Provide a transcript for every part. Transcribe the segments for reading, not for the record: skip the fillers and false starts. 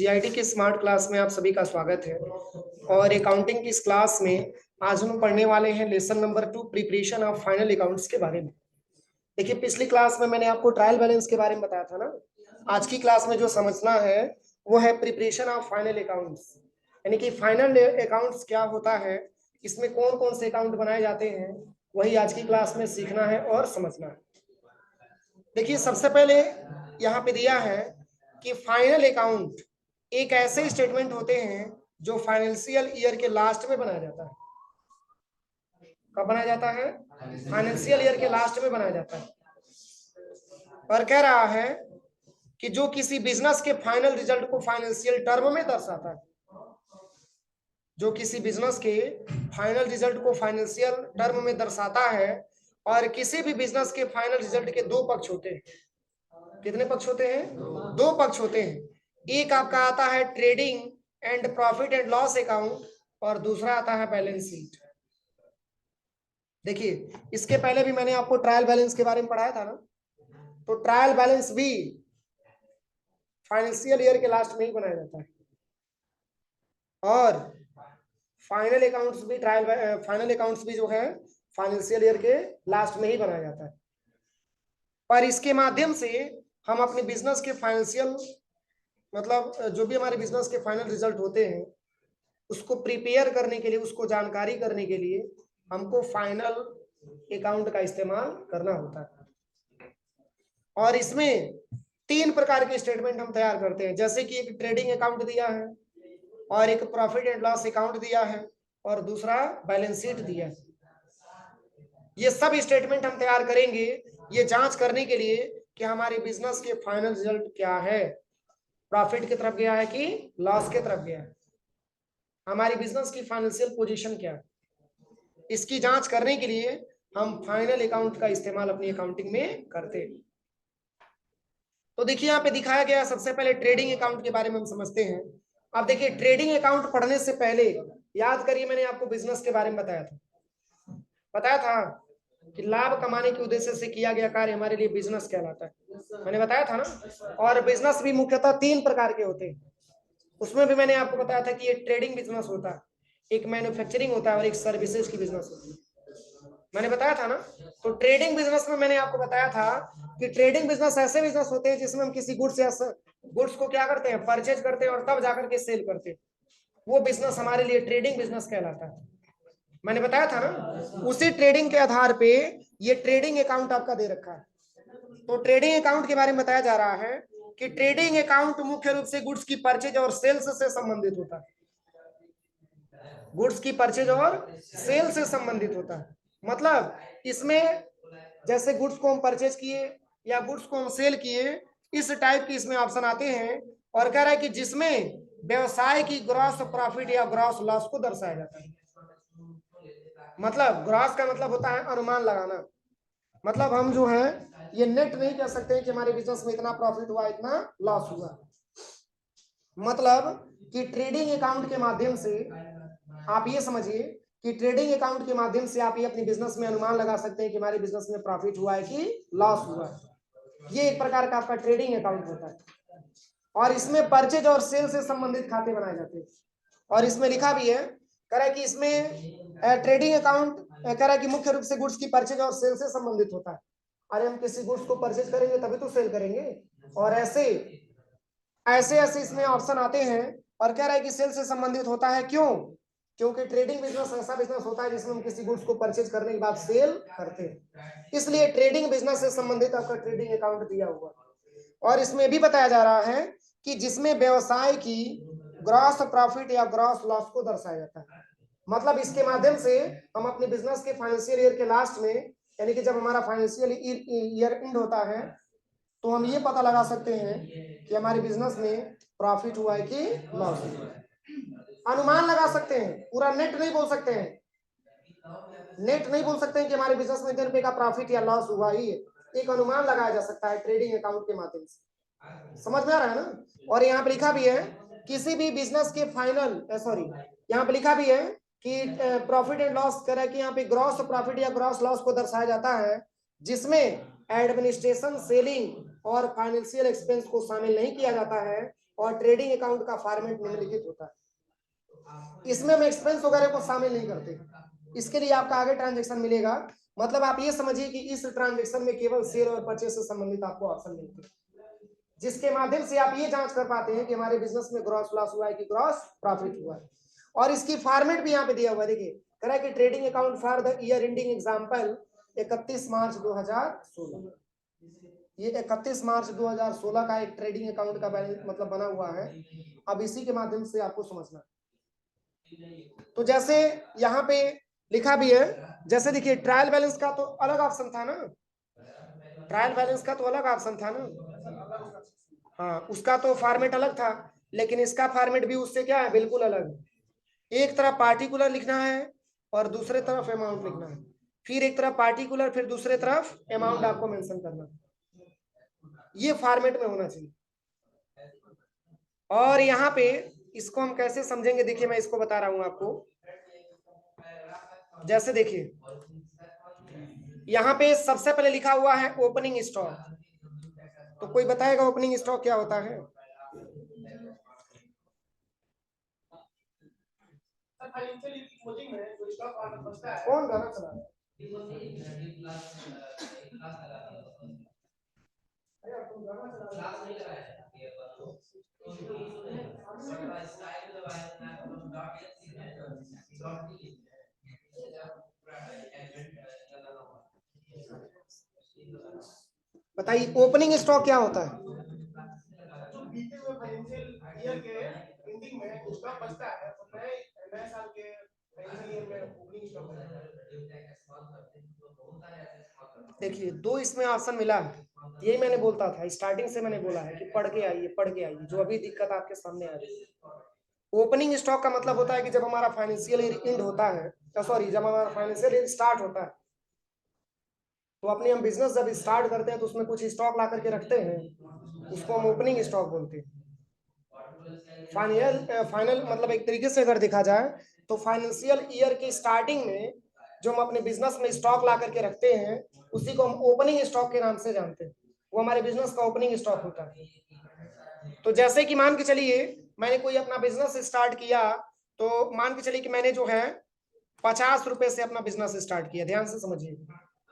GIT की smart class में आप सभी का स्वागत है। और अकाउंटिंग की इस क्लास में आज हम पढ़ने वाले हैं lesson number 2 preparation of final accounts के बारे में। देखिए, पिछली क्लास में मैंने आपको ट्रायल बैलेंस के बारे में बताया था ना। आज की क्लास में जो समझना है वो है प्रिपरेशन ऑफ फाइनल अकाउंट्स, यानी कि फाइनल अकाउंट्स क्या होता है, इसमें कौन कौन से अकाउंट बनाए जाते हैं, वही आज की क्लास में सीखना है और समझना है। देखिए, सबसे पहले यहाँ पे दिया है कि फाइनल अकाउंट एक ऐसे स्टेटमेंट होते हैं जो फाइनेंशियल ईयर के लास्ट में बनाया जाता है। कब बनाया जाता है? फाइनेंशियल ईयर के लास्ट में बनाया जाता है। और कह रहा है कि जो किसी बिजनेस के फाइनल रिजल्ट को फाइनेंशियल टर्म में दर्शाता है, जो किसी बिजनेस के फाइनल रिजल्ट को फाइनेंशियल टर्म में दर्शाता है। और किसी भी बिजनेस के फाइनल रिजल्ट के दो पक्ष होते हैं। कितने पक्ष होते हैं? दो पक्ष होते हैं। एक आपका आता है trading and profit and loss account और दूसरा आता है बैलेंस शीट। देखिए, इसके पहले भी मैंने आपको ट्रायल बैलेंस के बारे में पढ़ाया था ना। तो ट्रायल बैलेंस भी फाइनेंशियल ईयर के लास्ट में ही बनाया जाता है और फाइनल अकाउंट्स भी फाइनल अकाउंट्स भी जो है फाइनेंशियल ईयर के लास्ट में ही बनाया जाता है। पर इसके माध्यम से हम अपने बिजनेस के फाइनेंशियल मतलब जो भी हमारे बिजनेस के फाइनल रिजल्ट होते हैं उसको प्रिपेयर करने के लिए, उसको जानकारी करने के लिए हमको फाइनल अकाउंट का इस्तेमाल करना होता है। और इसमें तीन प्रकार के स्टेटमेंट हम तैयार करते हैं, जैसे कि एक ट्रेडिंग अकाउंट दिया है और एक प्रॉफिट एंड लॉस अकाउंट दिया है और दूसरा बैलेंस शीट दिया है। ये सब स्टेटमेंट हम तैयार करेंगे ये जांच करने के लिए कि हमारे बिजनेस के फाइनल रिजल्ट क्या है, प्रॉफिट की तरफ गया है कि लॉस की तरफ गया है, हमारी बिजनेस की फाइनेंशियल पोजीशन क्या है। इसकी जांच करने के लिए हम फाइनल अकाउंट का इस्तेमाल अपनी अकाउंटिंग में करते हैं। तो देखिए, यहाँ पे दिखाया गया, सबसे पहले ट्रेडिंग अकाउंट के बारे में हम समझते हैं। अब देखिए, ट्रेडिंग अकाउंट पढ़ने से पहले याद करिए, मैंने आपको बिजनेस के बारे में बताया था कि लाभ कमाने के उद्देश्य से किया गया कार्य हमारे लिए बिजनेस कहलाता है। मैंने बताया था ना। और बिजनेस भी मुख्यतः तीन प्रकार के होते हैं। उसमें भी मैंने आपको बताया था कि एक ट्रेडिंग बिजनेस होता है, एक मैन्युफैक्चरिंग होता है और एक सर्विसेज की बिजनेस होती है। मैंने बताया था ना। तो ट्रेडिंग बिजनेस में मैंने आपको बताया था कि ट्रेडिंग बिजनेस ऐसे बिजनेस होते हैं जिसमें हम किसी गुड्स या गुड्स को क्या करते हैं, परचेज करते हैं और तब जाकर के सेल करते हैं। वो बिजनेस हमारे लिए ट्रेडिंग बिजनेस कहलाता है। मैंने बताया था ना। उसी ट्रेडिंग के आधार पे ये ट्रेडिंग अकाउंट आपका दे रखा है। तो ट्रेडिंग अकाउंट के बारे में बताया जा रहा है कि ट्रेडिंग अकाउंट मुख्य रूप से गुड्स की परचेज और सेल्स से संबंधित होता है। गुड्स की परचेज और सेल से संबंधित होता है। मतलब इसमें जैसे गुड्स को हम परचेज किए या गुड्स को हम सेल किए, इस टाइप के इसमें ऑप्शन आते हैं। और कह रहा है कि जिसमें व्यवसाय की ग्रॉस प्रॉफिट या ग्रॉस लॉस को दर्शाया जाता है। मतलब ग्रॉस का मतलब होता है अनुमान लगाना। मतलब हम जो है ये नेट नहीं कह सकते कि हमारे बिजनेस में इतना प्रॉफिट हुआ, इतना लॉस हुआ। मतलब कि ट्रेडिंग अकाउंट के माध्यम से आप ये समझिए कि ट्रेडिंग अकाउंट के माध्यम से आप ये अपनी बिजनेस में अनुमान लगा सकते हैं कि हमारे बिजनेस में प्रॉफिट हुआ है कि लॉस हुआ है। ये एक प्रकार का आपका ट्रेडिंग अकाउंट होता है। और इसमें परचेज और सेल से संबंधित खाते बनाए जाते हैं। और इसमें लिखा भी है, कह रहा है कि इसमें ट्रेडिंग अकाउंट कह रहा है कि मुख्य रूप से गुड्स की परचेज और सेल से संबंधित होता है। अरे हम किसी गुड्स को परचेज करेंगे तभी तो सेल करेंगे। और ऐसे ऐसे इसमें ऑप्शन आते हैं। और कह रहा है कि सेल से संबंधित होता है, क्यों? क्योंकि ट्रेडिंग बिजनेस ऐसा बिजनेस होता है जिसमें हम किसी गुड्स को परचेज करने के बाद सेल करते हैं। इसलिए ट्रेडिंग बिजनेस से संबंधित आपका ट्रेडिंग अकाउंट दिया हुआ। और इसमें भी बताया जा रहा है कि जिसमें व्यवसाय की ग्रॉस प्रॉफिट या ग्रॉस लॉस को दर्शाया जाता है। मतलब इसके माध्यम से हम अपने बिजनेस के फाइनेंशियल ईयर के लास्ट में, यानी कि जब हमारा फाइनेंशियल ईयर एंड होता है, तो हम ये पता लगा सकते हैं कि हमारे बिजनेस में प्रॉफिट हुआ है कि लॉस हुआ है। अनुमान लगा सकते हैं, पूरा नेट नहीं बोल सकते हैं। नेट नहीं बोल सकते हैं कि हमारे बिजनेस में इतने रुपए का प्रॉफिट या लॉस हुआ ही है। एक अनुमान लगाया जा सकता है ट्रेडिंग अकाउंट के माध्यम से। समझ में आ रहा है ना। और यहाँ पे लिखा भी है किसी भी बिजनेस के फाइनल यहाँ पे लिखा भी है कि प्रॉफिट एंड लॉस कह रहा है कि यहाँ पे ग्रॉस प्रॉफिट या ग्रॉस लॉस को दर्शाया जाता है जिसमें एडमिनिस्ट्रेशन, सेलिंग और फाइनेंशियल एक्सपेंस को शामिल नहीं किया जाता है और ट्रेडिंग अकाउंट का फॉर्मेट निम्नलिखित होता है। इसमें हम एक्सपेंस वगैरह को शामिल नहीं करते, इसके लिए आपका आगे ट्रांजेक्शन मिलेगा। मतलब आप ये समझिए कि इस ट्रांजेक्शन में केवल सेल और परचेज से संबंधित आपको ऑप्शन मिलते हैं, जिसके माध्यम से आप ये जांच कर पाते हैं कि हमारे बिजनेस में ग्रॉस लॉस हुआ है कि ग्रॉस प्रॉफिट हुआ है। और इसकी फॉर्मेट भी यहाँ पे दिया हुआ है, देखिए कह रहा है कि trading account for the year ending example 31 मार्च 2016। ये 31 मार्च 2016 का एक ट्रेडिंग अकाउंट का बैलेंस मतलब बना हुआ है। अब इसी के माध्यम से आपको समझना, तो जैसे यहाँ पे लिखा भी है, जैसे देखिए ट्रायल बैलेंस का तो अलग ऑप्शन था ना, ट्रायल बैलेंस का तो अलग ऑप्शन था ना, हाँ उसका तो फॉर्मेट अलग था, लेकिन इसका फॉर्मेट भी उससे क्या है, बिल्कुल अलग है। एक तरफ पार्टिकुलर लिखना है और दूसरे तरफ अमाउंट लिखना है, फिर एक तरफ पार्टिकुलर फिर दूसरे तरफ अमाउंट आपको मेंशन करना, ये फॉर्मेट में होना चाहिए। और यहाँ पे इसको हम कैसे समझेंगे, देखिए मैं इसको बता रहा हूं आपको। जैसे देखिए यहाँ पे सबसे पहले लिखा हुआ है ओपनिंग स्टॉक, तो कोई बताएगा ओपनिंग स्टॉक क्या होता है? कौन गाना चला रहा है? बताइए ओपनिंग स्टॉक क्या होता है? जो बीते हुए फाइनेंशियल ईयर के एंडिंग में स्टॉक बचता है, तो नए साल के फाइनेंशियल ईयर में ओपनिंग स्टॉक बचता है। देखिए दो इसमें ऑप्शन मिला है, यही मैंने बोलता था स्टार्टिंग से, मैंने बोला है कि पढ़ के आइए पढ़ के आइए, जो अभी दिक्कत आपके सामने आ रही है। ओपनिंग स्टॉक का मतलब होता है कि जब हमारा फाइनेंशियल ईयर एंड होता है, सॉरी जब हमारा फाइनेंशियल ईयर स्टार्ट होता है, तो अपने हम बिजनेस जब स्टार्ट करते हैं तो उसमें कुछ स्टॉक ला करके रखते हैं, उसको हम ओपनिंग स्टॉक बोलते हैं। फाइनल मतलब एक तरीके से अगर देखा जाए तो फाइनेंशियल ईयर की स्टार्टिंग में जो हम अपने बिजनेस में स्टॉक ला करके रखते हैं, उसी को हम ओपनिंग स्टॉक के नाम से जानते हैं, वो हमारे बिजनेस का ओपनिंग स्टॉक होता है। तो जैसे कि मान के चलिए मैंने कोई अपना बिजनेस स्टार्ट किया, तो मान के चलिए कि मैंने जो है 50 रुपए से अपना बिजनेस स्टार्ट किया, ध्यान से समझिए,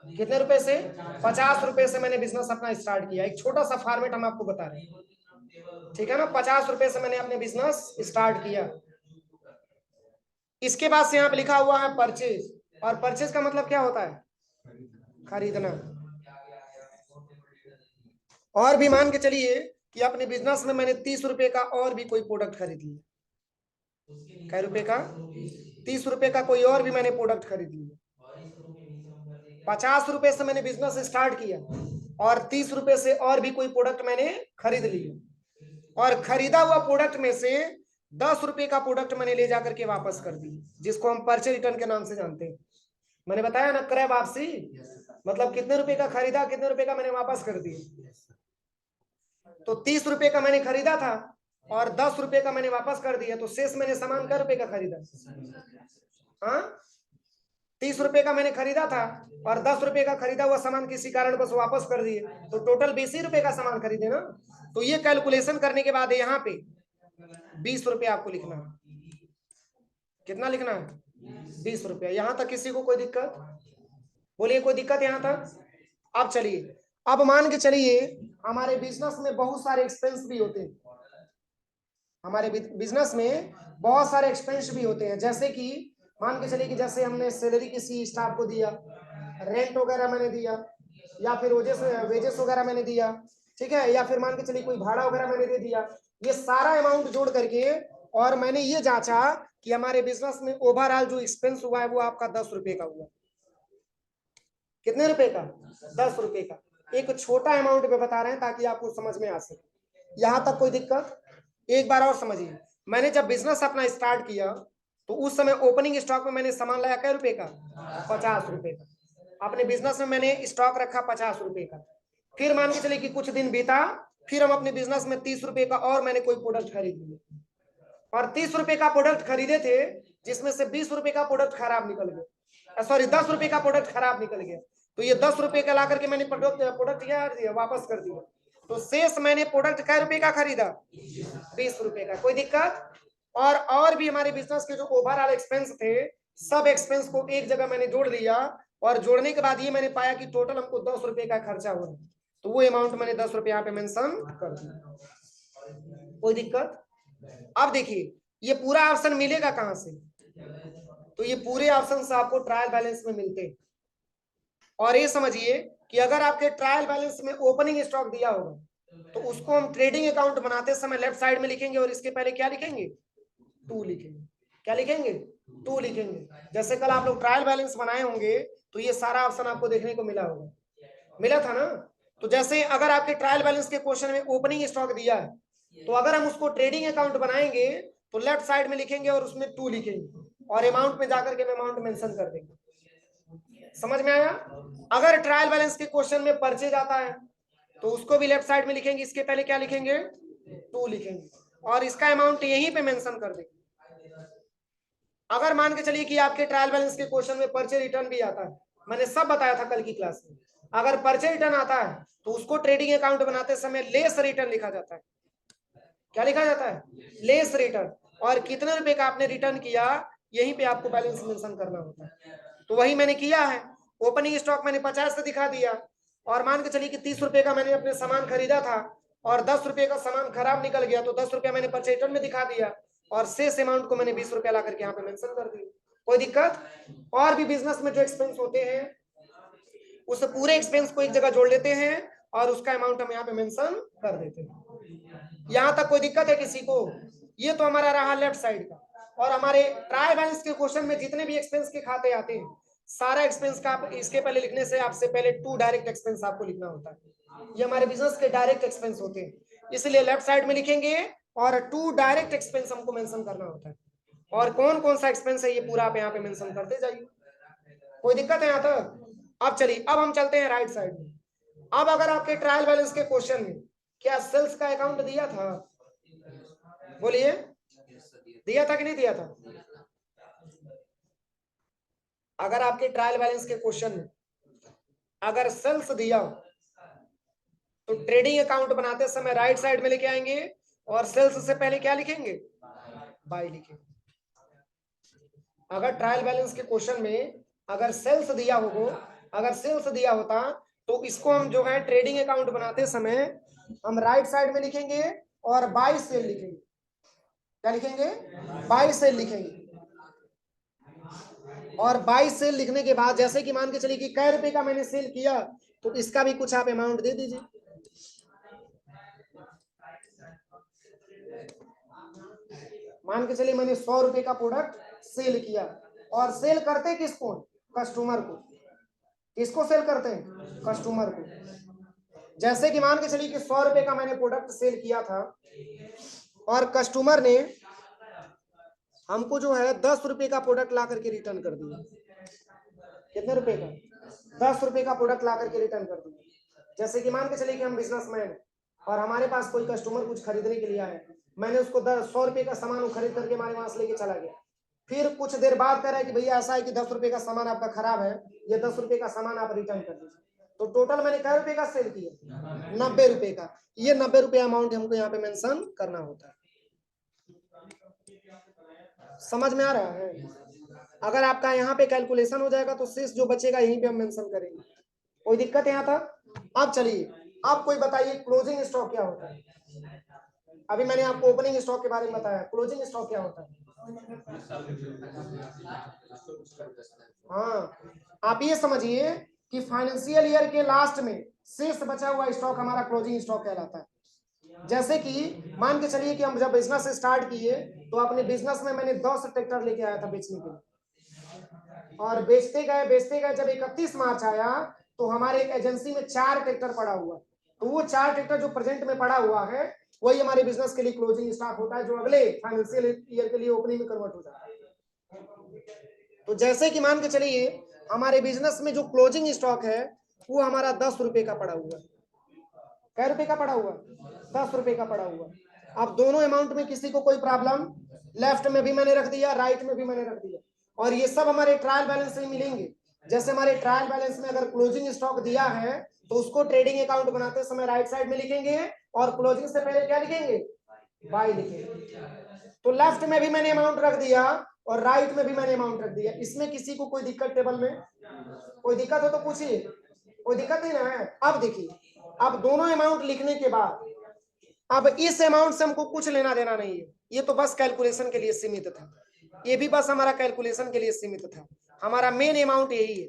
कितने रुपए से? 50 रुपए से मैंने बिजनेस अपना स्टार्ट किया। एक छोटा सा फॉर्मेट हम आपको बता रहे हैं, ठीक है ना, 50 रुपए से मैंने अपने बिजनेस स्टार्ट किया। इसके बाद से यहाँ पे लिखा हुआ है परचेज, और परचेज का मतलब क्या होता है? खरीदना। और भी मान के चलिए कि अपने बिजनेस में मैंने 30 रुपए का और भी कोई प्रोडक्ट खरीद लिया, कै रुपए का? 30 रुपए का कोई और भी मैंने प्रोडक्ट खरीद लिया। 50 रुपए से मैंने बिजनेस स्टार्ट किया और 30 रुपए से और भी कोई प्रोडक्ट मैंने खरीद लिया, और खरीदा हुआ प्रोडक्ट में से 10 रुपए का प्रोडक्ट मैंने ले जाकर के वापस कर दी, जिसको हम परचेज रिटर्न के नाम से जानते हैं। मैंने बताया ना, क्रय वापसी, मतलब कितने रुपए का खरीदा, कितने रुपए का मैंने वापस कर दिया। तो 30 रुपए का मैंने खरीदा था और 10 रुपए का मैंने वापस कर दिया, तो शेष मैंने सामान कै रुपए का खरीदा? हाँ, 30 रुपए का मैंने खरीदा था और 10 रुपए का खरीदा हुआ सामान किसी कारण बस वापस कर दिए, तो टोटल 20 ही रुपए का सामान खरीदे ना। तो ये कैलकुलेशन करने के बाद यहाँ पे 20 रुपए आपको लिखना है। कितना लिखना है? 20 रुपया। यहां तक किसी को कोई दिक्कत? बोलिए कोई दिक्कत यहां तक? अब चलिए, अब मान के चलिए हमारे बिजनेस में बहुत सारे एक्सपेंस भी होते हैं, हमारे बिजनेस में बहुत सारे एक्सपेंस भी होते हैं, जैसे कि मान के चलिए कि जैसे हमने सैलरी किसी स्टाफ को दिया, रेंट वगैरह मैंने दिया, या फिर वेजेस वगैरह मैंने दिया, ठीक है, या फिर मान के चलिए कोई भाड़ा वगैरह मैंने दे दिया, ये सारा अमाउंट जोड़ करके और मैंने ये जांचा कि हमारे बिजनेस में ओवरऑल जो एक्सपेंस हुआ है वो आपका 10 रुपए का हुआ। कितने रुपए का? 10 रुपए का। एक छोटा अमाउंट में बता रहे हैं ताकि आपको समझ में आ सके। यहां तक कोई दिक्कत? एक बार और समझिए, मैंने जब बिजनेस अपना स्टार्ट किया तो उस समय ओपनिंग स्टॉक में मैंने सामान लाया कै रुपए का? 50 रुपए का। अपने बिजनेस में मैंने स्टॉक रखा 50 रुपए का। फिर मान के चलिए कि कुछ दिन बीता, फिर हम अपने बिजनेस में 30 रुपए का और मैंने कोई प्रोडक्ट खरीद लिया, और 30 रुपए का प्रोडक्ट खरीदे थे, जिसमें से 20 रुपए का प्रोडक्ट खराब निकल गया, सॉरी 10 रुपए का प्रोडक्ट खराब निकल गया, तो ये 10 रुपए का ला करके मैंने प्रोडक्ट क्या दिया? वापस कर दिया। तो शेष मैंने प्रोडक्ट कै रुपए का खरीदा? 20 रुपए का। कोई दिक्कत? और भी हमारे बिजनेस के जो ओवरऑल एक्सपेंस थे, सब एक्सपेंस को एक जगह मैंने जोड़ लिया, और जोड़ने के बाद ये मैंने पाया कि टोटल हमको 10 रुपए का खर्चा हो रहा है, तो वो अमाउंट मैंने 10 रुपए यहाँ पे मेंशन कर दिया। कोई दिक्कत? अब देखिए ये पूरा ऑप्शन मिलेगा कहां से? तो ये पूरे ऑप्शन आपको ट्रायल बैलेंस में मिलते हैं। और ये समझिए कि अगर आपके ट्रायल बैलेंस में ओपनिंग स्टॉक दिया होगा तो उसको हम ट्रेडिंग अकाउंट बनाते समय लेफ्ट साइड में लिखेंगे, और इसके पहले क्या लिखेंगे? 2 लिखेंगे। क्या लिखेंगे? 2 लिखेंगे। जैसे कल आप लोग ट्रायल बैलेंस बनाए होंगे तो ये सारा ऑप्शन आपको देखने को मिला होगा, मिला था ना? तो जैसे अगर आपके ट्रायल बैलेंस के क्वेश्चन में ओपनिंग स्टॉक दिया है, तो अगर हम उसको ट्रेडिंग अकाउंट बनाएंगे तो लेफ्ट साइड में लिखेंगे और उसमें 2 लिखेंगे, और अमाउंट में जाकर के अमाउंट मेंशन कर देंगे। समझ में आया? अगर ट्रायल बैलेंस के क्वेश्चन में परचेज आता है तो उसको भी लेफ्ट साइड में लिखेंगे, इसके पहले क्या लिखेंगे? 2 लिखेंगे, और इसका अमाउंट यहीं पे मेंशन कर देंगे। अगर मान के चलिए कि आपके ट्रायल बैलेंस के क्वेश्चन में परचेज रिटर्न भी आता है, मैंने सब बताया था कल की क्लास में, अगर परचेज रिटर्न आता है तो उसको ट्रेडिंग अकाउंट बनाते समय लेस रिटर्न लिखा जाता है। क्या लिखा जाता है? Less return. और कितने रुपए का आपने रिटर्न किया यहीं पे आपको बैलेंस मेंशन करना होता है। तो वही मैंने किया है। ओपनिंग स्टॉक मैंने 50 से दिखा दिया, और मान के चलिए कि 30 रुपए का मैंने अपने सामान खरीदा था और 10 रुपए का सामान खराब निकल गया, तो 10 रुपया मैंने परचेज रिटर्न में दिखा दिया, और शेष अमाउंट को मैंने 20 रुपया ला करके यहाँ पे मेंशन कर दिया। कोई दिक्कत? और भी बिजनेस में जो एक्सपेंस होते हैं उस पूरे एक्सपेंस को एक जगह जोड़ लेते हैं और उसका अमाउंट हम यहाँ पे मेंशन कर देते हैं। यहाँ तक कोई दिक्कत है किसी को? ये तो हमारा रहा लेफ्ट साइड का। और हमारे ट्रायल बैलेंस के क्वेश्चन में जितने भी एक्सपेंस के खाते आते हैं, सारा एक्सपेंस का आप इसके पहले लिखने से आपसे पहले 2 डायरेक्ट एक्सपेंस आपको लिखना होता है। ये हमारे बिजनेस के डायरेक्ट एक्सपेंस होते हैं, इसलिए लेफ्ट साइड में लिखेंगे और 2 डायरेक्ट एक्सपेंस हमको मेंशन करना होता है। और कौन कौन सा एक्सपेंस है ये पूरा आप यहाँ पे मेंशन करते जाइए। कोई दिक्कत है यहाँ तक? अब चलिए, अब हम चलते हैं राइट साइड में। अब अगर आपके ट्रायल बैलेंस के क्वेश्चन में क्या सेल्स का अकाउंट दिया था? बोलिए, दिया था कि नहीं दिया था? अगर आपके ट्रायल बैलेंस के क्वेश्चन में अगर सेल्स दिया तो ट्रेडिंग अकाउंट बनाते समय राइट साइड में लेके आएंगे, और सेल्स से पहले क्या लिखेंगे? बाय लिखेंगे। अगर ट्रायल बैलेंस के क्वेश्चन में अगर सेल्स दिया होता तो इसको हम जो है ट्रेडिंग अकाउंट बनाते समय हम राइट साइड में लिखेंगे और बाय सेल लिखेंगे। क्या लिखेंगे? बाय सेल लिखेंगे। और बाय सेल लिखने के बाद जैसे कि मान के चलिए कि कै रुपए का मैंने सेल किया, तो इसका भी कुछ आप अमाउंट दे दीजिए। मान के चलिए मैंने 100 रुपए का प्रोडक्ट सेल किया, और सेल करते किसको? कस्टमर को। किसको सेल करते हैं? कस्टमर को। जैसे कि मान के चलिए कि 100 रुपए का मैंने प्रोडक्ट सेल किया था, और कस्टमर ने हमको जो है 10 रुपए का प्रोडक्ट ला करके रिटर्न कर दिया। कितने रुपए का? 10 रुपए का प्रोडक्ट ला करके रिटर्न कर दिया। जैसे कि मान के चलिए कि हम बिजनेसमैन और हमारे पास कोई कस्टमर कुछ खरीदने के लिए आया, मैंने उसको 100 रुपए का सामान खरीद करके हमारे वहां से लेके चला गया। फिर कुछ देर बाद कह रहा है कि भैया ऐसा है कि 10 रुपए का सामान आपका खराब है, ये 10 रुपए का सामान आप रिटर्न कर दीजिए। तो टोटल मैंने कै रुपए का सेल किया? 90 रुपए का। ये 90 रुपए अमाउंट हमको यहाँ पे मेंशन करना होता है। समझ में आ रहा है? अगर आपका यहाँ पे कैलकुलेशन हो जाएगा तो शेष जो बचेगा यहीं पे हम मेंशन करेंगे। कोई दिक्कत है यहाँ तक? अब चलिए, आप कोई बताइए क्लोजिंग स्टॉक क्या होता है? अभी मैंने आपको ओपनिंग स्टॉक के बारे में बताया, क्लोजिंग स्टॉक क्या होता है? हाँ, आप ये समझिए कि फाइनेंशियल ईयर के लास्ट में शेष बचा हुआ स्टॉक हमारा क्लोजिंग स्टॉक कहलाता है। जैसे कि मान के चलिए कि हम जब बिजनेस स्टार्ट किए तो अपने बिजनेस में मैंने 10 ट्रैक्टर लेके आया था बेचने के लिए, और बेचते गए जब 31 मार्च आया तो हमारे एक एजेंसी में 4 ट्रैक्टर पड़ा हुआ, तो वो 4 ट्रैक्टर जो प्रेजेंट में पड़ा हुआ है वही हमारे बिजनेस के लिए क्लोजिंग स्टॉक होता है, जो अगले फाइनेंशियल ईयर के लिए ओपनिंग में कन्वर्ट हो जाता है। तो जैसे कि मान के चलिए हमारे बिजनेस में जो क्लोजिंग स्टॉक है वो हमारा 10 रुपए का पड़ा हुआ। कै रुपए का पड़ा हुआ? 10 रुपए का पड़ा हुआ। अब दोनों अमाउंट में किसी को कोई प्रॉब्लम? लेफ्ट में भी मैंने रख दिया, राइट में भी मैंने रख दिया, और ये सब हमारे ट्रायल बैलेंस से मिलेंगे। जैसे हमारे ट्रायल बैलेंस में अगर क्लोजिंग स्टॉक दिया है तो उसको ट्रेडिंग अकाउंट बनाते समय राइट साइड में लिखेंगे और क्लोजिंग से पहले क्या लिखेंगे, बाय लिखेंगे। तो लेफ्ट में भी मैंने अमाउंट रख दिया और राइट में भी मैंने अमाउंट रख दिया। इसमें किसी को कोई दिक्कत टेबल में? कोई दिक्कत हो तो पूछिए, कोई दिक्कत नहीं ना है। अब देखिए, अब दोनों अमाउंट लिखने के बाद अब इस अमाउंट से हमको कुछ लेना देना नहीं है, ये तो बस कैलकुलेशन के लिए सीमित था, ये भी बस हमारा कैलकुलेशन के लिए सीमित था। हमारा मेन अमाउंट यही है,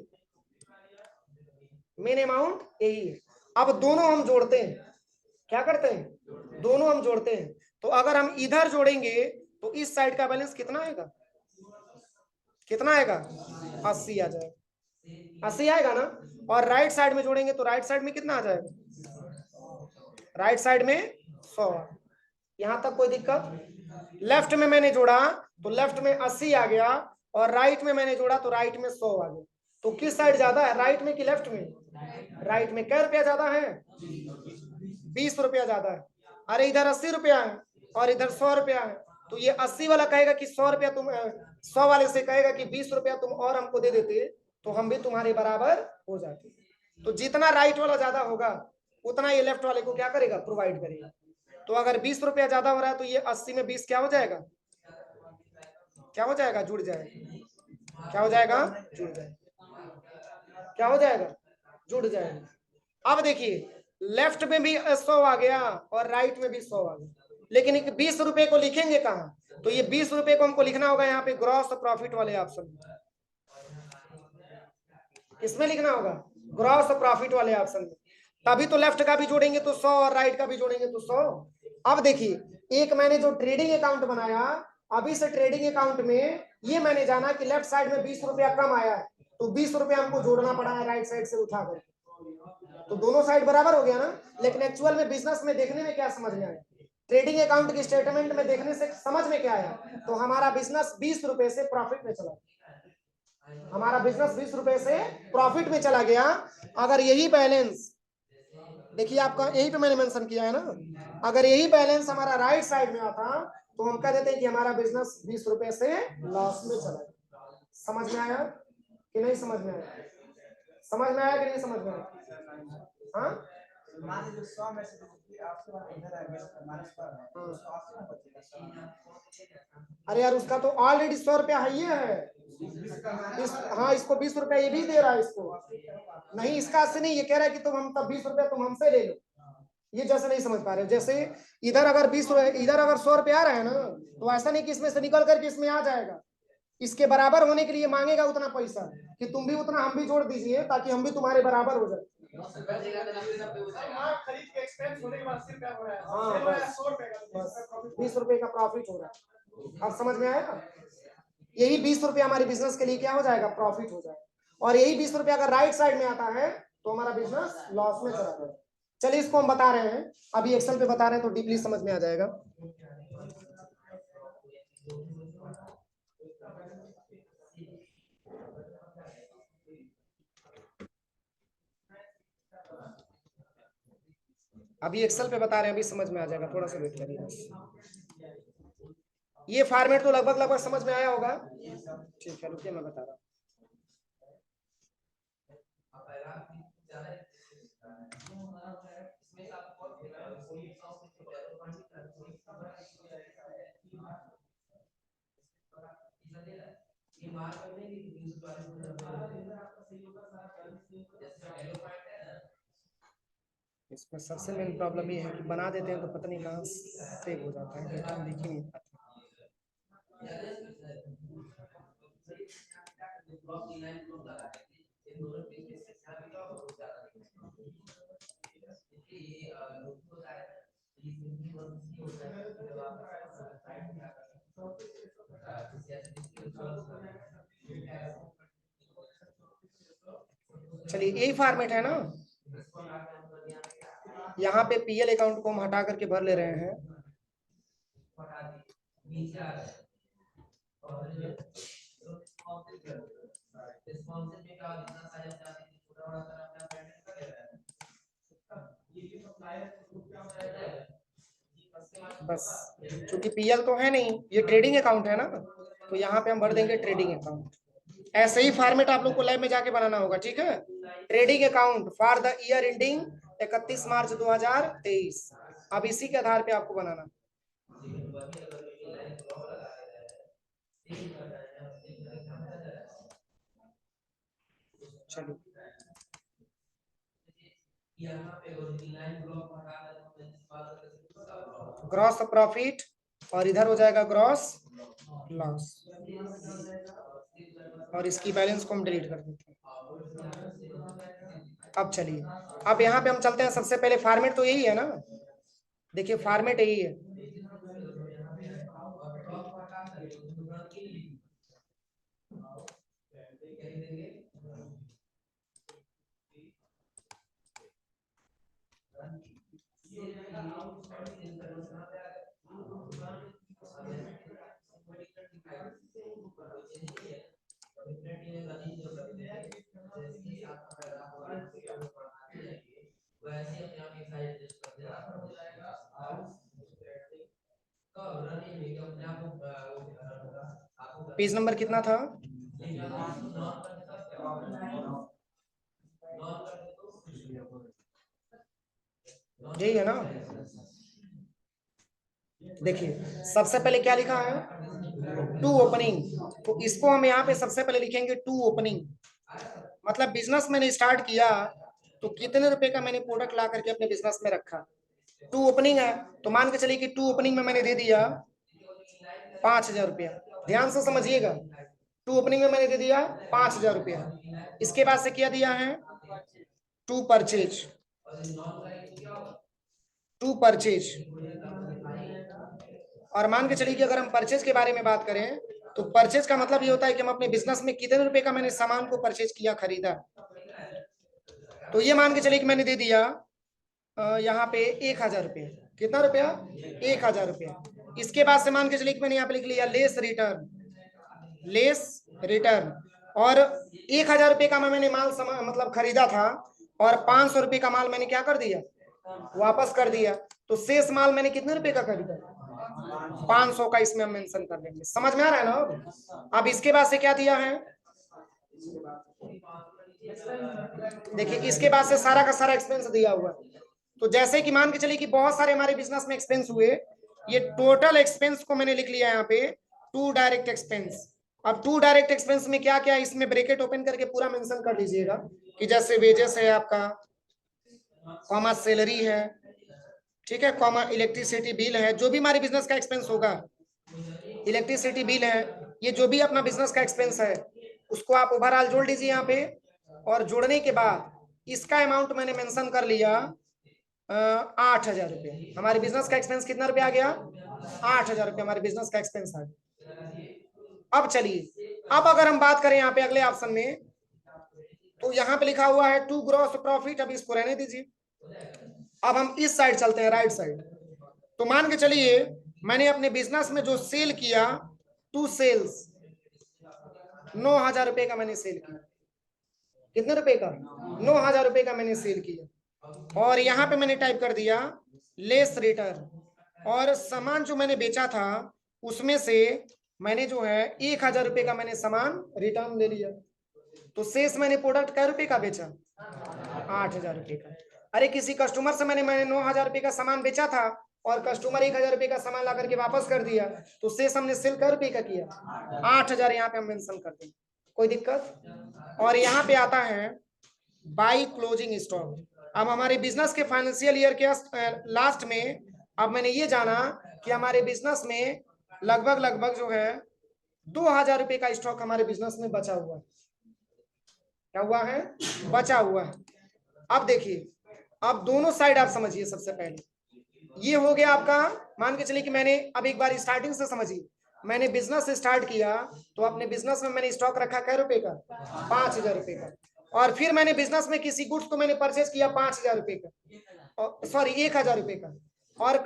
मेन अमाउंट यही है। अब दोनों हम जोड़ते हैं, क्या करते हैं, दोनों हम जोड़ते हैं। तो अगर हम इधर जोड़ेंगे तो इस साइड का बैलेंस कितना आएगा, कितना आएगा, 80 आ जाएगा, 80 आएगा ना। और राइट साइड में जोड़ेंगे तो राइट साइड में कितना आ जाएगा, राइट साइड में 100। यहां तक कोई दिक्कत? लेफ्ट में मैंने जोड़ा तो लेफ्ट में 80 आ गया और राइट में मैंने जोड़ा तो राइट में 100 आ गया। तो किस साइड ज्यादा है, राइट में कि लेफ्ट में? राइट में। क्या रुपया ज्यादा है, 20 रुपया ज्यादा है। अरे इधर 80 रुपया है और इधर 100 रुपया है। तो ये 80 वाला कहेगा कि 100 रुपया तुम 100 वाले से कहेगा कि 20 रुपया तुम और हमको दे देते तो हम भी तुम्हारे बराबर हो जाते। तो जितना राइट वाला ज्यादा होगा उतना ये लेफ्ट वाले को क्या करेगा, प्रोवाइड करेगा। तो अगर 20 रुपया ज्यादा हो रहा है तो ये 80 में 20 क्या हो जाएगा, क्या हो जाएगा, जुड़ जाएगा। क्या हो जाएगा, जुड़ जाएगा। क्या हो जाएगा, जुड़ जाएगा। अब देखिए लेफ्ट में भी 100 आ गया और राइट में भी 100 आ गया, लेकिन 20 रुपए को लिखेंगे कहाँ? तो ये 20 रुपए को हमको लिखना होगा यहाँ पे ग्रॉस प्रॉफिट वाले ऑप्शन में, इसमें लिखना होगा ग्रॉस प्रॉफिट वाले ऑप्शन में। तभी तो लेफ्ट का भी जोड़ेंगे तो 100 और राइट का भी जोड़ेंगे तो 100। अब देखिए एक मैंने जो ट्रेडिंग अकाउंट बनाया, अभी से ट्रेडिंग अकाउंट में ये मैंने जाना कि लेफ्ट साइड में 20 रुपया कम आया है तो 20 रुपया हमको जोड़ना पड़ा है राइट साइड से उठाकर, तो दोनों साइड बराबर हो गया ना। लेकिन एक्चुअल में बिजनेस में देखने में क्या समझ में आया, ट्रेडिंग अकाउंट की स्टेटमेंट में देखने से समझ में क्या आया, तो हमारा बिजनेस 20 रुपए से प्रॉफिट में चला, हमारा बिजनेस 20 रुपए से प्रॉफिट में चला गया। अगर यही बैलेंस, देखिए आपका यही पे मैंने मेंशन किया है ना, अगर यही बैलेंस हमारा राइट साइड में आता तो हम कह देते हैं कि हमारा बिजनेस 20 रुपए से लॉस में चला गया। समझ में आया कि नहीं समझ में आया, समझ में आया कि नहीं समझ में आया? हाँ अरे यार उसका तो ऑलरेडी 100 रुपया है, ये है हाँ इसको 20 रुपया ये भी दे रहा है इसको, नहीं इसका से नहीं, ये कह रहा है कि तुम हम तब 20 रुपया तुम हमसे ले लो। ये जैसे नहीं समझ पा रहे हो, जैसे इधर अगर 20 इधर अगर 100 रुपया आ रहा है ना तो ऐसा नहीं कि इसमें से निकल करके इसमें आ जाएगा, इसके बराबर होने के लिए मांगेगा उतना पैसा कि तुम भी उतना हम भी जोड़ दीजिए ताकि हम भी तुम्हारे बराबर हो जाए। खरीद के एक्सपेंस होने के बाद सिर्फ क्या हो रहा है, हाँ बस 20 रुपए का प्रॉफिट हो रहा है। अब समझ में आया, यही 20 रुपया हमारे बिजनेस के लिए क्या हो जाएगा, प्रॉफिट हो जाएगा। और यही 20 रुपया अगर राइट साइड में आता है तो हमारा बिजनेस लॉस में चला जाएगा। चलिए इसको हम बता रहे हैं, अभी एक्सेल पे बता रहे हैं तो डीपली समझ में आ जाएगा। अभी एक्सेल पे बता रहे हैं, अभी समझ में आ जाएगा, थोड़ा सा वेट करिए बस। ये फॉर्मेट तो लगभग लगभग समझ में आया होगा, ठीक है रुकिए मैं बता रहा हूँ। इसमें सबसे मेन प्रॉब्लम ये है कि बना देते हैं तो पता नहीं कहाँ सेव हो जाता है, डेटा हम देख ही नहीं पाते। चलिए यही फॉर्मेट है ना, यहाँ पे पीएल अकाउंट को हम हटा करके भर ले रहे हैं। बस क्योंकि पीएल तो है नहीं, ये ट्रेडिंग अकाउंट है ना, तो यहाँ पे हम भर देंगे ट्रेडिंग अकाउंट। ऐसे ही फॉर्मेट आप लोग को लैब में जाके बनाना होगा, ठीक है। Trading account for the year ending 31 मार्च 2023। अब इसी के आधार पे आपको बनाना। चलो, ग्रॉस प्रॉफिट और इधर हो जाएगा ग्रॉस लॉस, और इसकी बैलेंस को हम डिलीट कर देते हैं। अब चलिए, अब यहाँ पे हम चलते हैं। सबसे पहले फॉर्मेट तो यही है ना, देखिए फॉर्मेट यही है। पेज नंबर कितना था? यही है ना। देखिए सबसे पहले क्या लिखा है, टू ओपनिंग। तो इसको हम यहाँ पे सबसे पहले लिखेंगे टू ओपनिंग। मतलब बिजनेस मैंने स्टार्ट किया तो कितने रुपए का मैंने प्रोडक्ट ला करके अपने बिजनेस में रखा। टू ओपनिंग है तो मान के चलिए कि टू ओपनिंग में मैंने दे दिया 5,000 रुपया। ध्यान से समझिएगा, टू ओपनिंग में मैंने दे दिया 5,000 रुपया। इसके बाद से क्या दिया है, टू परचेज। टू परचेज, और मान के चलिए कि अगर हम परचेज के बारे में बात करें तो परचेज का मतलब ये होता है कि हम अपने बिजनेस में कितने रुपए का मैंने सामान को परचेज किया, खरीदा। तो ये मान के चलिए कि मैंने दे दिया यहाँ पे 1,000 रुपया। कितना रुपया? 1,000 रुपया। इसके बाद से मान के चलिए कि मैंने यहाँ पे लिख लिया लेस रिटर्न, लेस रिटर्न। और 1,000 रुपये का मैंने माल मतलब खरीदा था, और 500 रुपये का माल मैंने क्या कर दिया, वापस कर दिया। तो शेष माल मैंने कितने रुपए का खरीदा, 500 का। इसमें हम मेंशन कर देंगे। समझ में आ रहा है ना। अब इसके बाद से क्या दिया है, देखिए इसके बाद से सारा का सारा एक्सपेंस दिया हुआ। तो जैसे कि मान के चलिए कि बहुत सारे हमारे बिजनेस में एक्सपेंस हुए, ये टोटल एक्सपेंस को मैंने लिख लिया यहाँ पे टू डायरेक्ट एक्सपेंस। अब टू डायरेक्ट एक्सपेंस में क्या क्या, इसमें ब्रैकेट ओपन करके पूरा मेंशन कर लीजिएगा कि जैसे वेजेस है आपका, कॉमा सैलरी है, ठीक है, कॉमा इलेक्ट्रिसिटी बिल है, जो भी हमारे बिजनेस का एक्सपेंस होगा, इलेक्ट्रिसिटी बिल है, ये जो भी अपना बिजनेस का एक्सपेंस है उसको आप ओवरऑल जोड़ लीजिए यहाँ पे। और जोड़ने के बाद इसका अमाउंट मैंने मेंशन कर लिया 8,000 रुपये। हमारे बिजनेस का एक्सपेंस कितना रुपया आ गया, 8,000 रुपये हमारे बिजनेस का एक्सपेंस आ गया। अब चलिए, अब अगर हम बात करें यहाँ पे अगले ऑप्शन में, तो यहाँ पे लिखा हुआ है टू ग्रॉस प्रॉफिट। अब इसको रहने दीजिए। अब हम इस साइड चलते हैं, राइट साइड। तो मान के चलिए मैंने अपने बिजनेस में जो सेल किया, टू सेल्स, 9,000 रुपये का मैंने सेल किया। कितने रुपए का, 9,000 रुपये का मैंने सेल किया। और यहाँ पे मैंने टाइप कर दिया लेस रिटर्न, और सामान जो मैंने बेचा था उसमें से मैंने जो है 1,000 रुपये का मैंने सामान रिटर्न ले लिया। तो शेष मैंने प्रोडक्ट कै रुपए का बेचा, 8,000 रुपये का। अरे किसी कस्टमर से मैंने 9,000 रुपये का सामान बेचा था, और कस्टमर 1,000 रुपये का सामान ला करके वापस कर दिया, तो शेष हमने सेल कै रुपए का किया, 8,000। यहाँ पे हम मेंशन कर देंगे, कोई दिक्कत। और यहाँ पे आता है बाई क्लोजिंग स्टॉक। अब हमारे बिजनेस के फाइनेंशियल ईयर के लास्ट में अब मैंने ये जाना कि हमारे बिजनेस में लगभग लगभग जो है 2,000 रुपये का स्टॉक हमारे बिजनेस में बचा हुआ है। क्या हुआ है, बचा हुआ है। अब देखिए, अब दोनों साइड आप समझिए। सबसे पहले ये हो गया आपका, मान के चलिए कि मैंने, अब एक बार स्टार्टिंग से समझिए, मैंने बिजनेस स्टार्ट किया तो अपने बिजनेस में मैंने स्टॉक रखा कै रुपए का, 5,000 रुपये का। और फिर मैंने बिजनेस में किसी गुड्स को मैंने परचेज किया 5,000 रुपये का, सॉरी 1,000 रुपये का। और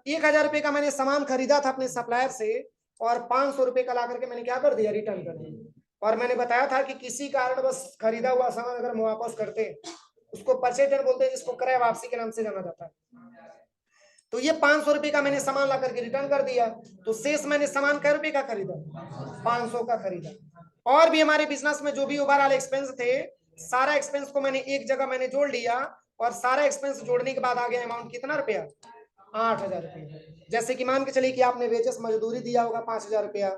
1,000 रुपये का मैंने सामान खरीदा था अपने सप्लायर से, और 500 रुपये का ला करके मैंने क्या कर दिया, रिटर्न कर दिया। और मैंने बताया था कि किसी कारण बस खरीदा हुआ सामान अगर हम वापस करते उसको परचेज बोलते हैं, जिसको क्रय वापसी के नाम से जाना जाता है। तो ये 500 रुपये का मैंने सामान ला करके रिटर्न कर दिया। तो शेष मैंने सामान कै रुपये का खरीदा, 500 का खरीदा। और भी हमारे बिजनेस में जो भी ओवरऑल एक्सपेंस थे, सारा एक्सपेंस को मैंने एक जगह मैंने जोड़ लिया, और सारा एक्सपेंस जोड़ने के बाद आ गया अमाउंट कितना रुपया, 8,000 रुपया। जैसे कि मान के चलिए कि आपने वेजेस मजदूरी दिया होगा 5,000 रुपया,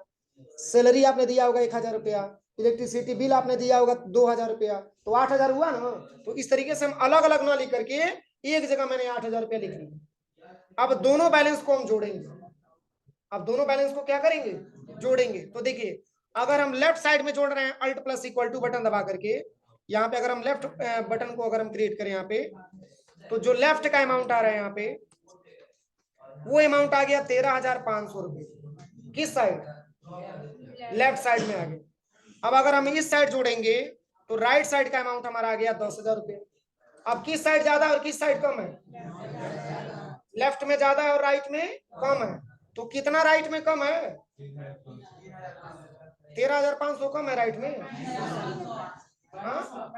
सैलरी आपने दिया होगा 1,000 रुपया, इलेक्ट्रिसिटी बिल आपने दिया होगा 2,000 रुपया, तो 8,000 हुआ ना। तो इस तरीके से हम अलग अलग ना लिख करके एक जगह मैंने 8,000 रुपया लिख लिया। अब दोनों बैलेंस को हम जोड़ेंगे। अब दोनों बैलेंस को क्या करेंगे, जोड़ेंगे। तो देखिए, अगर हम लेफ्ट साइड में जोड़ रहे हैं alt plus equal to button दबा करके, यहाँ पे अगर हम लेफ्ट बटन को अगर हम क्रिएट करें यहाँ पे, तो जो लेफ्ट का अमाउंट आ रहा है यहाँ पे, वो अमाउंट आ गया 13,500 रुपये। किस साइड, लेफ्ट साइड में आ गया। अब अगर हम इस साइड जोड़ेंगे तो राइट साइड का अमाउंट हमारा आ गया 10,000 रुपये। अब किस साइड ज्यादा और किस साइड कम है, लेफ्ट में ज्यादा है और राइट में कम है। तो कितना राइट में कम है, 13,500 कम है राइट में। हाँ,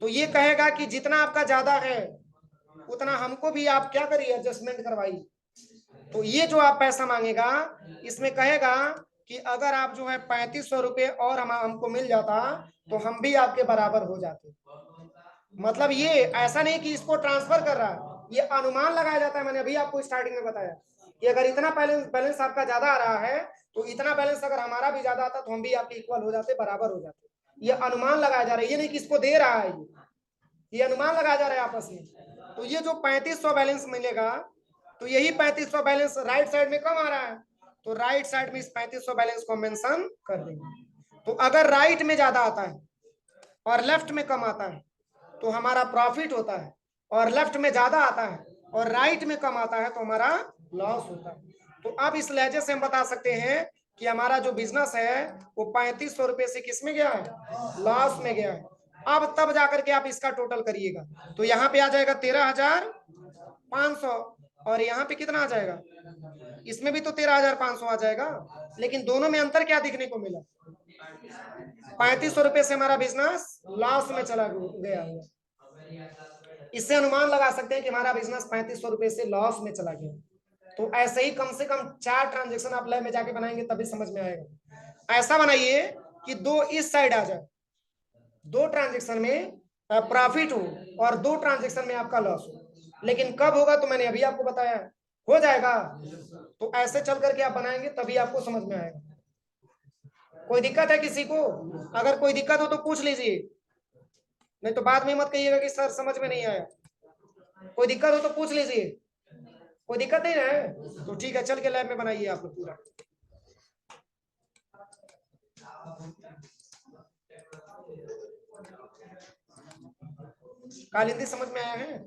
तो ये कहेगा कि जितना आपका ज्यादा है उतना हमको भी आप क्या करिए, एडजस्टमेंट करवाइए। तो ये जो आप पैसा मांगेगा, इसमें कहेगा कि अगर आप जो है 3,500 रुपये और हमको मिल जाता तो हम भी आपके बराबर हो जाते। मतलब ये ऐसा नहीं कि इसको ट्रांसफर कर रहा है, ये अनुमान लगाया जाता है। मैंने अभी आपको स्टार्टिंग में बताया कि अगर इतना बैलेंस बैलेंस आपका ज्यादा आ रहा है, तो इतना बैलेंस अगर हमारा भी ज्यादा आता तो हम भी आपके इक्वल हो जाते, बराबर हो जाते। ये अनुमान लगाया जा रहा है, ये नहीं कि इसको दे रहा है, ये अनुमान लगाया जा रहा है आपस में। तो ये जो 3,500 बैलेंस मिलेगा, तो यही 3,500 बैलेंस राइट साइड में कम आ रहा है, तो राइट साइड में इस 3,500 बैलेंस को मेंशन कर देंगे। तो अगर राइट में ज्यादा आता है और लेफ्ट में कम आता है तो हमारा प्रॉफिट होता है, और लेफ्ट में ज्यादा आता है और राइट में कम आता है तो हमारा लॉस होता है। तो अब इस लहजे से हम बता सकते हैं कि हमारा जो बिजनेस है वो 3,500 रुपये से किस में गया है, लॉस में गया है। अब तब जाकर के आप इसका टोटल करिएगा, तो यहाँ पे आ जाएगा 13,500, और यहाँ पे कितना आ जाएगा, इसमें भी तो 13,500 आ जाएगा। लेकिन दोनों में अंतर क्या दिखने को मिला, 3,500 रुपये से हमारा बिजनेस लॉस में चला गया हुआ। इससे अनुमान लगा सकते हैं कि हमारा बिजनेस 3,500 रुपये से लॉस में चला गया। तो ऐसे ही कम से कम 4 ट्रांजेक्शन आप लैब में जाके बनाएंगे तभी समझ में आएगा। ऐसा बनाइए कि 2 इस साइड आ जाए, 2 ट्रांजेक्शन में प्रॉफिट हो और 2 ट्रांजेक्शन में आपका लॉस हो। लेकिन कब होगा तो मैंने अभी आपको बताया, हो जाएगा। तो ऐसे चल करके आप बनाएंगे तभी आपको समझ में आएगा। कोई दिक्कत है किसी को, अगर कोई दिक्कत हो तो पूछ लीजिए, नहीं तो बाद में मत कहिएगा कि सर समझ में नहीं आया। कोई दिक्कत हो तो पूछ लीजिए, कोई दिक्कत नहीं है तो ठीक है, चल के लैब में बनाइए आप लोग पूरा। कालिंदी समझ में आया है।